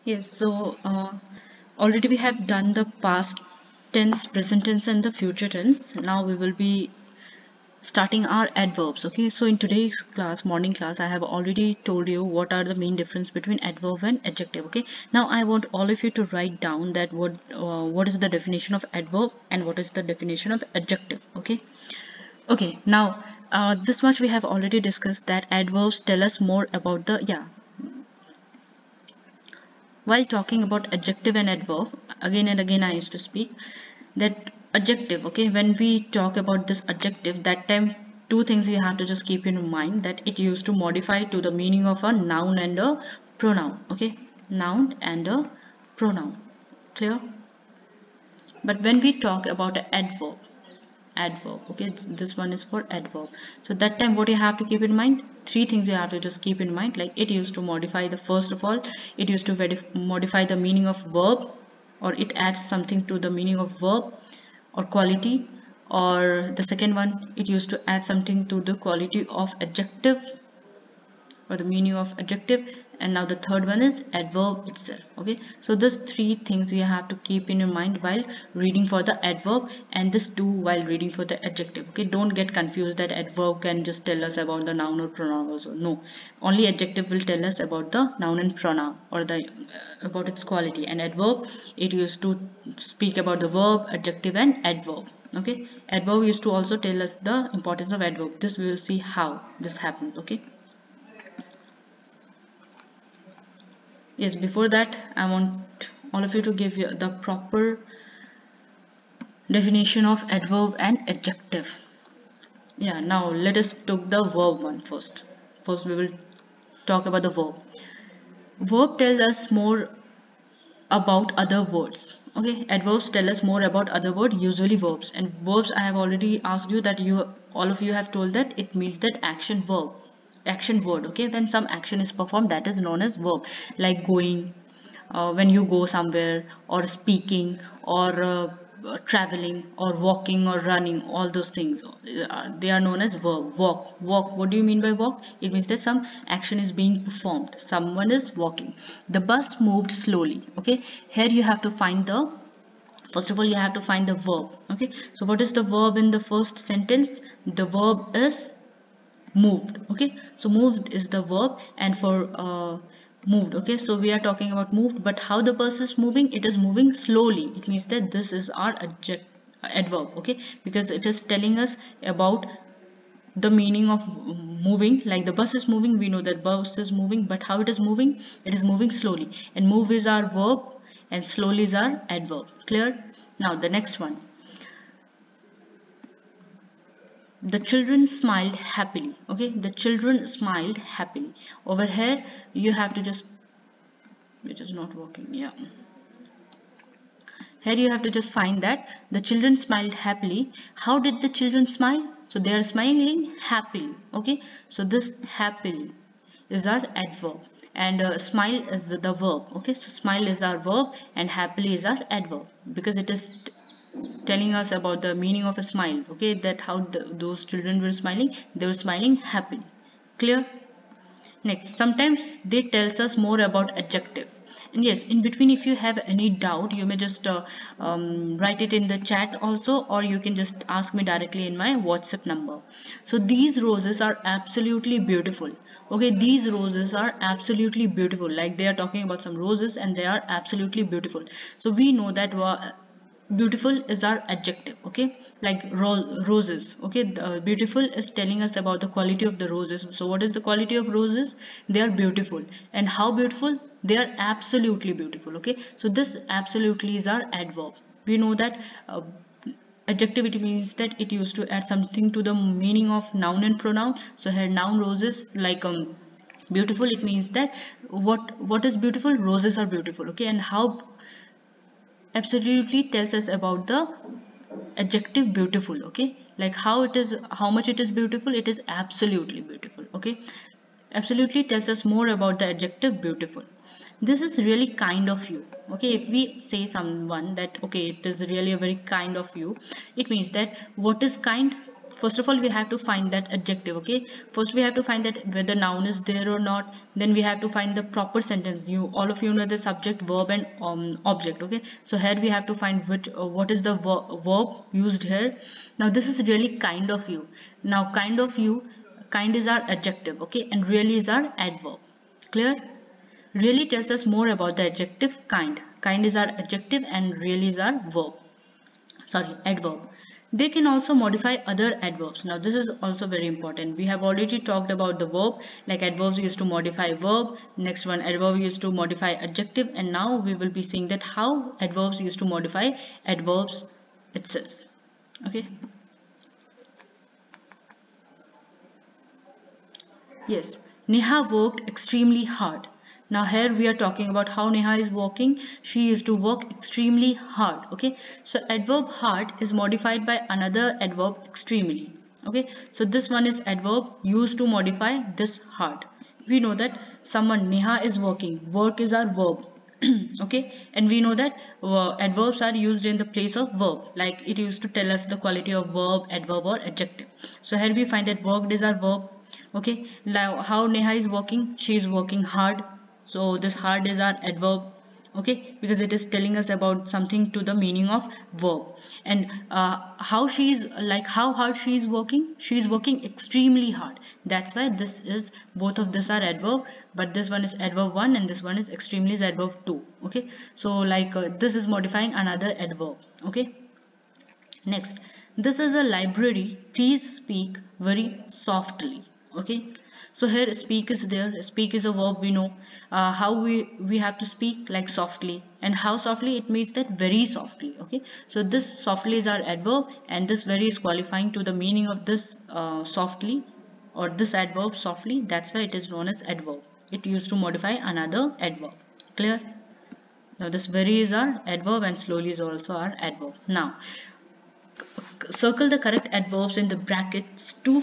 Yes, so already we have done the past tense, present tense, and the future tense. Now we will be starting our adverbs. Okay, so in today's class, morning class, I have already told you what are the main difference between adverb and adjective. Okay, now I want all of you to write down that what is the definition of adverb and what is the definition of adjective. Okay, now this much we have already discussed that adverbs tell us more about the While talking about adjective and adverb, again and again I used to speak that adjective. Okay, when we talk about this adjective, that time two things you have to just keep in mind, that it used to modify to the meaning of a noun and a pronoun. Okay, noun and a pronoun. Clear? But when we talk about an adverb, okay, this one is for adverb. So that time what you have to keep in mind, three things you have to just keep in mind, like it used to modify the first of all, it used to modify the meaning of verb, or it adds something to the meaning of verb or quality, or the second one, it used to add something to the quality of adjective or the meaning of adjective, and now the third one is adverb itself. Okay, so these three things you have to keep in your mind while reading for the adverb, and this too while reading for the adjective. Okay, don't get confused that adverb can just tell us about the noun or pronoun also. No, only adjective will tell us about the noun and pronoun, or the about its quality, and adverb, it used to speak about the verb, adjective, and adverb. Okay, adverb used to also tell us the importance of adverb. This we will see how this happens. Okay. Yes, before that, I want all of you to give you the proper definition of adverb and adjective. Yeah, now let us take the verb one first. First, we will talk about the verb. Verb tells us more about other words. Okay, adverbs tell us more about other words, usually verbs. And verbs, I have already asked you that all of you have told that it means that action verb, action word. Okay, when some action is performed, that is known as verb, like going, when you go somewhere, or speaking, or traveling, or walking, or running, all those things, they are known as verb. Walk, what do you mean by walk? It means that some action is being performed, someone is walking. The bus moved slowly. Okay, here you have to find the, first of all you have to find the verb. Okay, so what is the verb in the first sentence? The verb is moved. Okay, so moved is the verb, and for moved, okay, so we are talking about moved, but how the bus is moving? It is moving slowly. It means that this is our adverb. Okay, because it is telling us about the meaning of moving. Like the bus is moving, we know that bus is moving, but how it is moving? It is moving slowly, and move is our verb and slowly is our adverb. Clear? Now the next one, the children smiled happily. Okay, the children smiled happily. Over here you have to just, it is not working. Yeah, here you have to just find that the children smiled happily. How did the children smile? So they are smiling happily. Okay, so this happily is our adverb, and smile is the verb. Okay, so smile is our verb and happily is our adverb, because it is telling us about the meaning of a smile. Okay, that how those children were smiling, they were smiling happily. Clear? Next, sometimes they tells us more about adjective. And yes, in between, if you have any doubt, you may just write it in the chat also, or you can just ask me directly in my WhatsApp number. So these roses are absolutely beautiful. Okay, these roses are absolutely beautiful. Like they are talking about some roses and they are absolutely beautiful. So we know that beautiful is our adjective. Okay, like roses. Okay, beautiful is telling us about the quality of the roses. So what is the quality of roses? They are beautiful. And how beautiful? They are absolutely beautiful. Okay, so this absolutely is our adverb. We know that adjective, it means that it used to add something to the meaning of noun and pronoun. So here noun roses, like beautiful, it means that what is beautiful? Roses are beautiful. Okay, and how absolutely tells us about the adjective beautiful. Okay, like how it is, how much it is beautiful? It is absolutely beautiful. Okay, absolutely tells us more about the adjective beautiful. This is really kind of you. Okay, if we say someone that okay, it is really a very kind of you, it means that what is kind? first of all we have to find that adjective. Okay, first we have to find that whether noun is there or not. Then we have to find the proper sentence. You all of you know the subject, verb and object. Okay, so here we have to find which what is the verb used here. Now this is really kind of you. Now kind of you, kind is our adjective, okay, and really is our adverb. Clear? Really tells us more about the adjective kind. Kind is our adjective and really is our verb. Sorry, adverb. They can also modify other adverbs. Now this is also very important. We have already talked about the verb, like adverbs used to modify verb. Next one, adverb used to modify adjective, and now we will be seeing that how adverbs used to modify adverbs itself. Okay. Yes, Neha worked extremely hard. Now here we are talking about how Neha is working. She used to work extremely hard. Okay, so adverb hard is modified by another adverb extremely. Okay, so this one is adverb used to modify this hard. We know that someone, Neha is working. Work is our verb. Okay, and we know that adverbs are used in the place of verb, like it used to tell us the quality of verb, adverb or adjective. So here we find that worked is our verb. Okay, now how Neha is working? She is working hard, so this hard is our adverb. Okay, because it is telling us about something to the meaning of verb. And how she is, like how hard she is working? She is working extremely hard. That's why this is, both of this are adverb, but this one is adverb 1 and this one is extremely is adverb 2. Okay, so like this is modifying another adverb. Okay, next, this is a library, please speak very softly. Okay, so here speak is there. Speak is a verb. We know how we have to speak, like softly. And how softly? It means that very softly. Okay, so this softly is our adverb, and this very is qualifying to the meaning of this softly, or this adverb softly. That's why it is known as adverb. It used to modify another adverb. Clear? Now this very is our adverb and slowly is also our adverb. Now circle the correct adverbs in the brackets to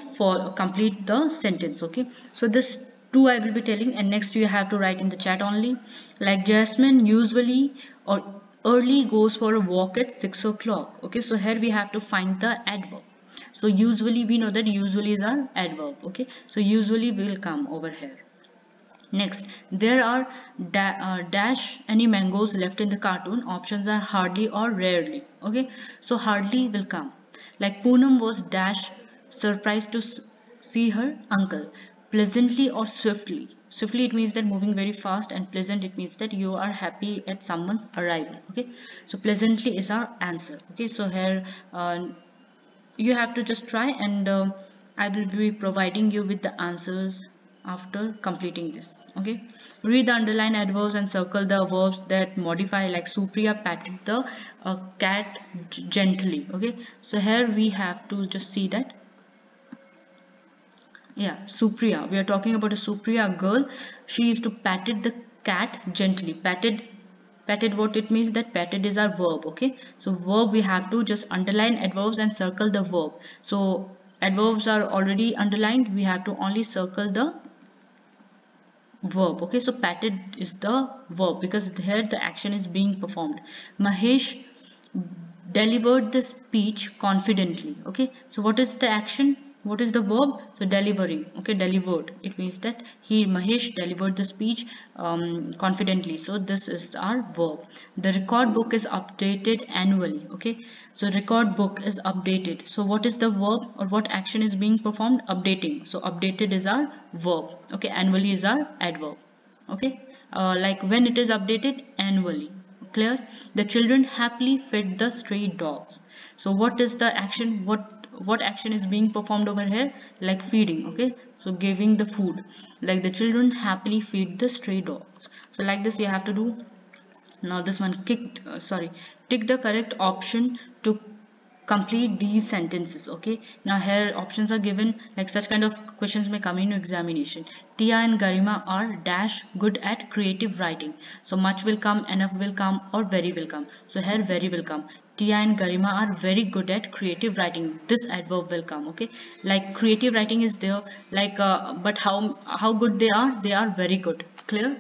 complete the sentence. Okay, so this two I will be telling, and next you have to write in the chat only. Like Jasmine usually or early goes for a walk at 6 o'clock. Okay, so here we have to find the adverb. So usually, we know that usually is our adverb. Okay, so usually will come over here. Next, there are dash any mangoes left in the cartoon. Options are hardly or rarely. Okay, so hardly will come. Like Poonam was dash surprised to see her uncle. Pleasantly or swiftly. Swiftly it means that moving very fast, and pleasant it means that you are happy at someone's arrival. Okay, so pleasantly is our answer. Okay, so here you have to just try, and I will be providing you with the answers after completing this. Okay, read the underlined adverbs and circle the verbs that modify. Like Supriya patted the cat gently. Okay, so here we have to just see that, yeah, Supriya, we are talking about a Supriya girl. She used to patted the cat gently. Patted, what it means? That patted is our verb. Okay, so verb we have to just underline adverbs and circle the verb. So adverbs are already underlined, we have to only circle the verb. Okay, so patted is the verb because here the action is being performed. Mahesh delivered the speech confidently. Okay, so what is the action? What is the verb? So delivering. Okay, delivered, it means that Mahesh delivered the speech confidently. So this is our verb. The record book is updated annually. Okay, so record book is updated. So what is the verb, or what action is being performed? Updating. So updated is our verb. Okay, annually is our adverb. Okay, like when it is updated? Annually. Clear? The children happily fed the stray dogs. So what is the action? What action is being performed over here? Like feeding. Okay, so giving the food. Like the children happily feed the stray dogs. So like this you have to do. Now this one, tick the correct option to complete these sentences. Okay, now here options are given. Like such kind of questions may come in examination. Tia and Garima are dash good at creative writing. So much will come, enough will come, or very will come. So here very will come. Tia and Garima are very good at creative writing. This adverb will come. Okay, like creative writing is there, like but how good they are? They are very good. Clear?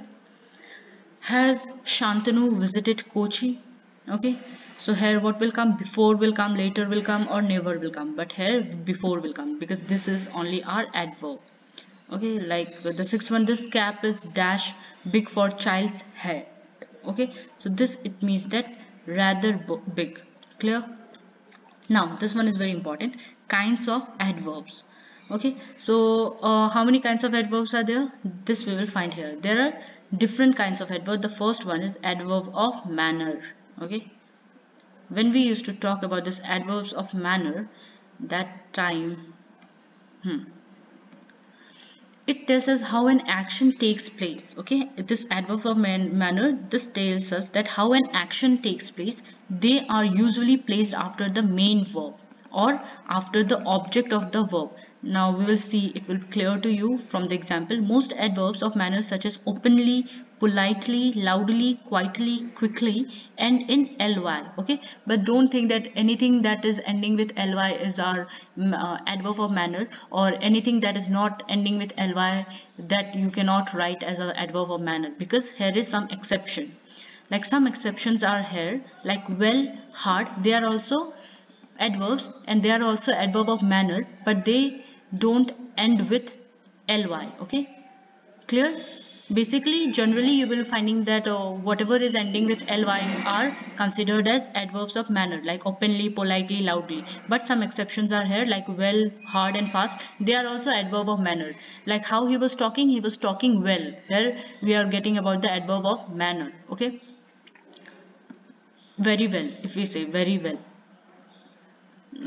Has Shantanu visited Kochi? Okay, So here what will come? Before will come, later will come, or never will come. But here before will come because this is only our adverb. Okay, like the sixth one, this cap is dash big for child's head. Okay, so this it means that rather big. Clear? Now this one is very important, kinds of adverbs. Okay, so how many kinds of adverbs are there? This we will find here. There are different kinds of adverb. The first one is adverb of manner. Okay, when we used to talk about this adverbs of manner, that time it tells us how an action takes place. Okay, this adverb of manner, this tells us that how an action takes place. They are usually placed after the main verb or after the object of the verb. Now we will see, it will be clear to you from the example. Most adverbs of manner such as openly, politely, loudly, quietly, quickly and in ly. Okay, but don't think that anything that is ending with ly is our adverb of manner, or anything that is not ending with ly that you cannot write as an adverb of manner, because here is some exception. Like some exceptions are here, like well, hard, they are also adverbs and they are also adverb of manner, but they don't end with ly. Okay, clear? Basically, generally you will finding that whatever is ending with ly are considered as adverbs of manner, like openly, politely, loudly. But some exceptions are here, like well, hard and fast, they are also adverb of manner. Like how he was talking well. Here we are getting about the adverb of manner. Okay, very well, if we say very well.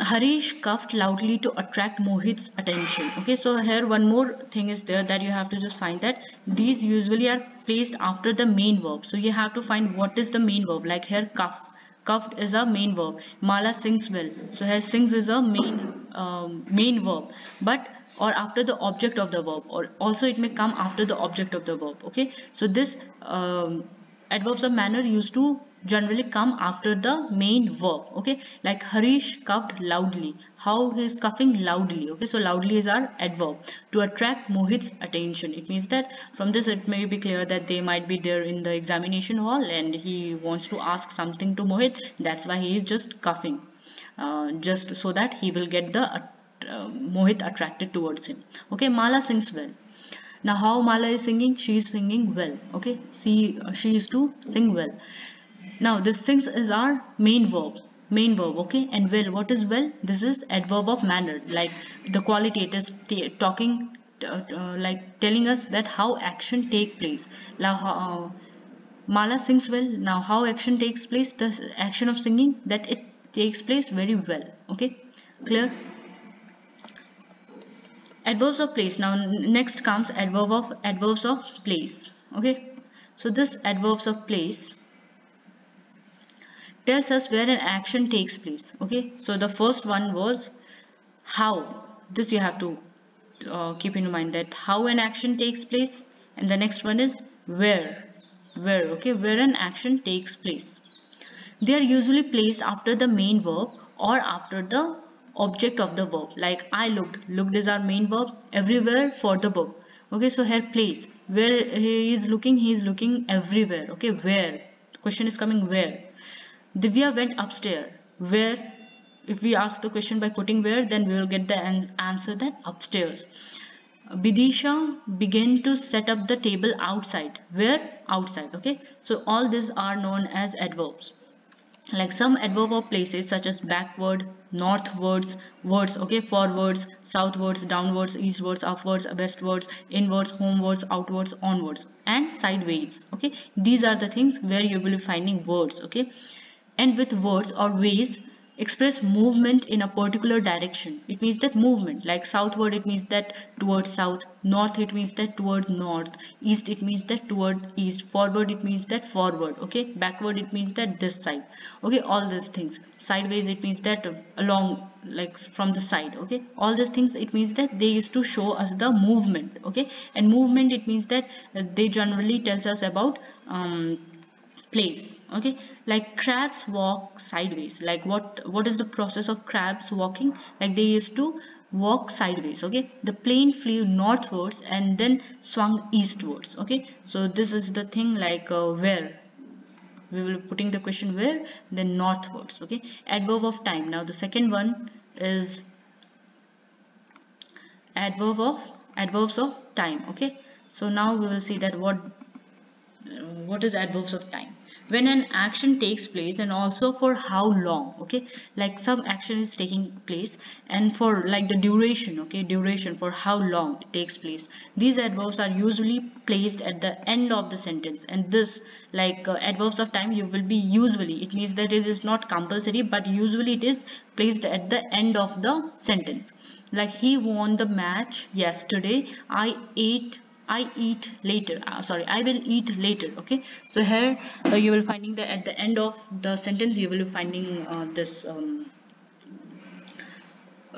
Harish coughed loudly to attract Mohit's attention. Okay, so here one more thing is there that you have to just find, that these usually are placed after the main verb. So you have to find what is the main verb. Like here cough, coughed is a main verb. Mala sings well. So here sings is a main verb, but or after the object of the verb, or also it may come after the object of the verb. Okay, so this adverbs of manner used to generally come after the main verb. Okay, like Harish coughed loudly. How he is coughing? Loudly. Okay, so loudly is our adverb. To attract Mohit's attention, it means that from this it may be clear that they might be there in the examination hall and he wants to ask something to Mohit. That's why he is just coughing, just so that he will get the Mohit attracted towards him. Okay, Mala sings well. Now how Mala is singing? She is singing well. Okay, she is to sing well. Now this sings is our main verb. Okay, and well, what is well? This is adverb of manner, like the quality. It is talking like telling us that how action take place. Now Mala sings well. Now how action takes place? The action of singing, that it takes place very well. Okay, clear? Adverbs of place. Now next comes adverbs of place. Okay, so this adverbs of place tells us where an action takes place. Okay, so the first one was how. This you have to keep in mind, that how an action takes place, and the next one is where. Okay, where an action takes place. They are usually placed after the main verb or after the object of the verb. Like I looked. Looked is our main verb. Everywhere for the book. Okay, so here place. Where he is looking everywhere. Okay, where. The question is coming where. Divya went upstairs. Where? If we ask the question by putting where, then we will get the answer that upstairs. Bidisha began to set up the table outside. Where? Outside. Okay, so all these are known as adverbs. Like some adverb of places such as backward, northwards, words, okay, forwards, southwards, downwards, eastwards, upwards, westwards, inwards, homewards, outwards, onwards, and sideways. Okay, these are the things where you will be finding words. Okay, and with words or ways express movement in a particular direction. It means that movement, like southward it means that towards south, north it means that toward north, east it means that toward east, forward it means that forward. Okay, backward it means that this side. Okay, all these things. Sideways it means that along, like from the side. Okay, all these things, it means that they used to show us the movement. Okay, and movement, it means that they generally tells us about place. Okay, like crabs walk sideways. Like what is the process of crabs walking? Like they used to walk sideways. Okay, the plane flew northwards and then swung eastwards. Okay, so this is the thing, like where. We will be putting the question where? Then northwards. Okay, adverb of time. Now the second one is adverbs of time. Okay, so now we will see that what is adverbs of time. When an action takes place and also for how long. Okay, like some action is taking place and for like the duration. Okay, duration, for how long it takes place. These adverbs are usually placed at the end of the sentence, and this like adverbs of time, you will be usually, it means that it is not compulsory, but usually it is placed at the end of the sentence. Like he won the match yesterday. I eat later. Sorry, I will eat later. Okay, so here you will finding that at the end of the sentence you will be finding this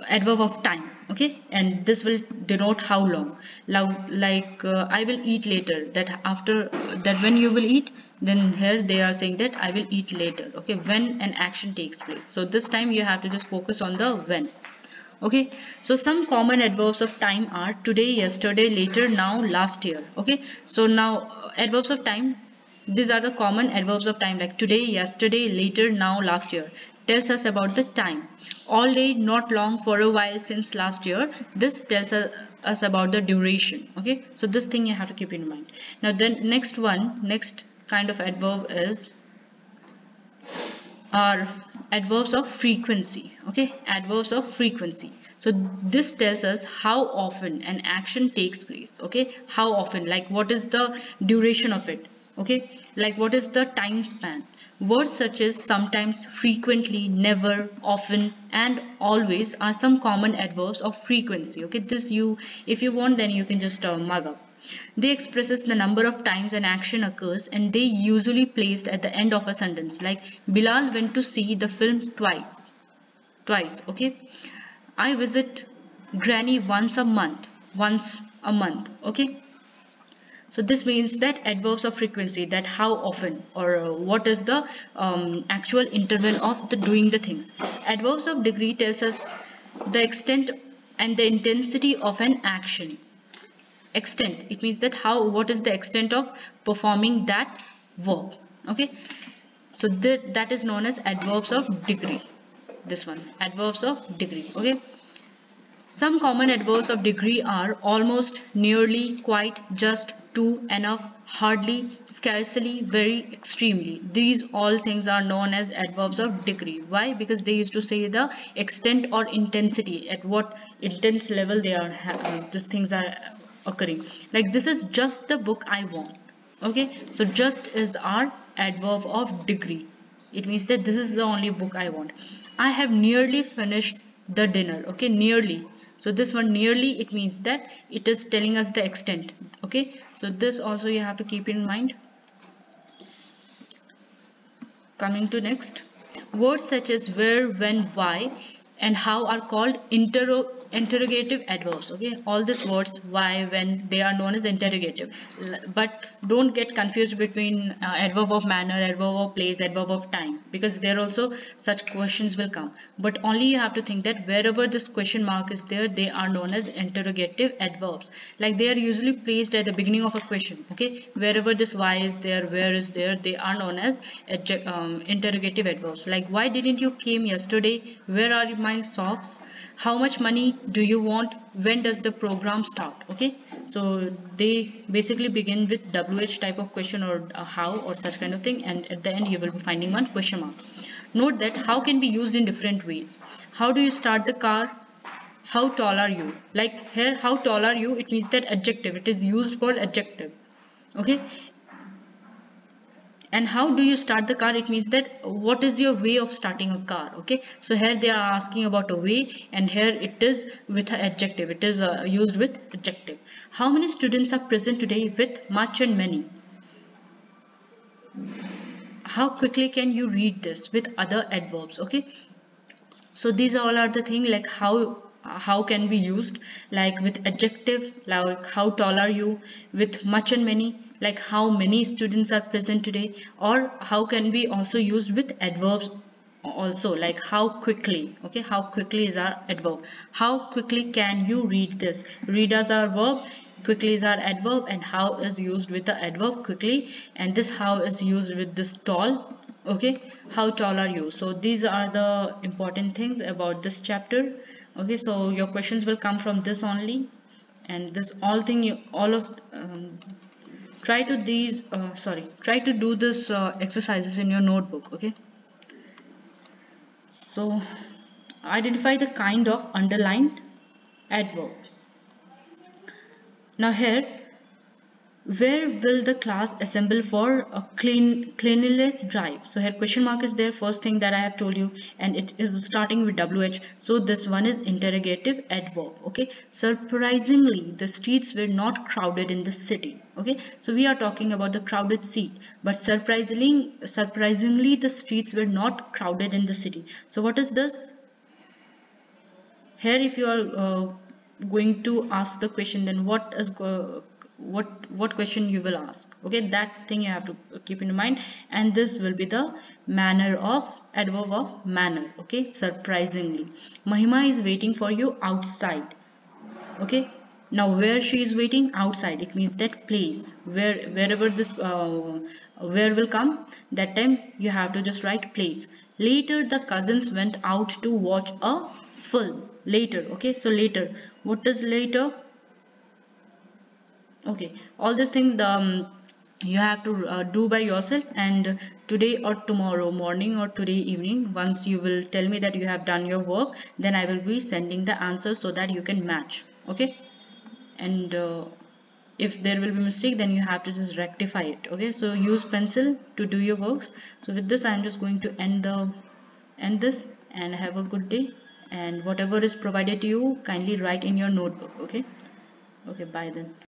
adverb of time. Okay, and this will denote how long. Like I will eat later, that after that when you will eat, then here they are saying that I will eat later. Okay, when an action takes place. So this time you have to just focus on the when. Okay, so some common adverbs of time are today, yesterday, later, now, last year. Okay, so now adverbs of time, these are the common adverbs of time, like today, yesterday, later, now, last year. Tells us about the time. All day, not long, for a while, since last year. This tells us about the duration. Okay, so this thing you have to keep in mind. Now then next kind of adverb is are adverbs of frequency. Okay, adverbs of frequency. So this tells us how often an action takes place. Okay, how often, like what is the duration of it. Okay, like what is the time span. Words such as sometimes, frequently, never, often, and always are some common adverbs of frequency. Okay, this you, if you want, then you can just mug up. They expresses the number of times an action occurs, and they usually placed at the end of a sentence. Like Bilal went to see the film twice. Twice. Okay. I visit Granny once a month. Once a month. Okay. So this means that adverbs of frequency, that how often or what is the actual interval of the doing the things. Adverbs of degree tells us the extent and the intensity of an action. Extent, it means that what is the extent of performing that verb. Okay, so that is known as adverbs of degree. This one, adverbs of degree. Okay, some common adverbs of degree are almost, nearly, quite, just, to, enough, hardly, scarcely, very, extremely. These all things are known as adverbs of degree. Why? Because they used to say the extent or intensity, at what intense level they are these things are occurring. Like this is just the book I want. Okay, so just is our adverb of degree. It means that this is the only book I want. I have nearly finished the dinner. Okay, nearly. So this one nearly, it means that it is telling us the extent. Okay, so this also you have to keep in mind. Coming to next, words such as where, when, why, and how are called interrogative adverbs. Okay, all these words, why, when, they are known as interrogative. But don't get confused between adverb of manner, adverb of place, adverb of time, because there also such questions will come. But only you have to think that wherever this question mark is there, they are known as interrogative adverbs. Like they are usually placed at the beginning of a question. Okay, wherever this why is there, where is there, they are known as interrogative adverbs. Like why didn't you came yesterday, where are my socks, how much money do you want, when does the program start. Okay, so they basically begin with WH type of question, or how, or such kind of thing, and at the end you will be finding one question mark. Note that how can be used in different ways. How do you start the car, how tall are you. Like here how tall are you, it means that adjective, it is used for adjective. Okay, and how do you start the car, it means that what is your way of starting a car. Okay, so here they are asking about a way, and here it is with an adjective, it is used with adjective. How many students are present today, with much and many. How quickly can you read this, with other adverbs. Okay, so these all are the thing, like how can be used, like with adjective, like how tall are you, with much and many, like how many students are present today, or how can be also used with adverbs also, like how quickly. Okay, how quickly is our adverb. How quickly can you read this. Read as our verb, quickly is our adverb, and how is used with the adverb quickly, and this how is used with this tall. Okay, how tall are you? So these are the important things about this chapter. Okay, so your questions will come from this only, and this all thing you all of try to these try to do this exercises in your notebook. Okay, so identify the kind of underlined adverb. Now here, where will the class assemble for a cleanliness drive? So here question mark is there, first thing that I have told you, and it is starting with WH. So this one is interrogative adverb. Okay, surprisingly the streets were not crowded in the city. Okay, so we are talking about the crowded seat, but surprisingly the streets were not crowded in the city. So what is this? Here if you are going to ask the question, then what question you will ask. Okay, that thing you have to keep in mind, and this will be the manner of adverb of manner. Okay, surprisingly Mahima is waiting for you outside. Okay, now where she is waiting? Outside. It means that place, wherever this where will come, that time you have to just write place. Later the cousins went out to watch a film. Later. Okay, so later, what is later? Okay, all these things you have to do by yourself, and today or tomorrow morning or today evening, once you will tell me that you have done your work, then I will be sending the answers so that you can match. Okay, and if there will be mistake, then you have to just rectify it. Okay, so use pencil to do your works. So with this I am just going to end this, and have a good day, and whatever is provided to you, kindly write in your notebook. Okay, okay, bye then.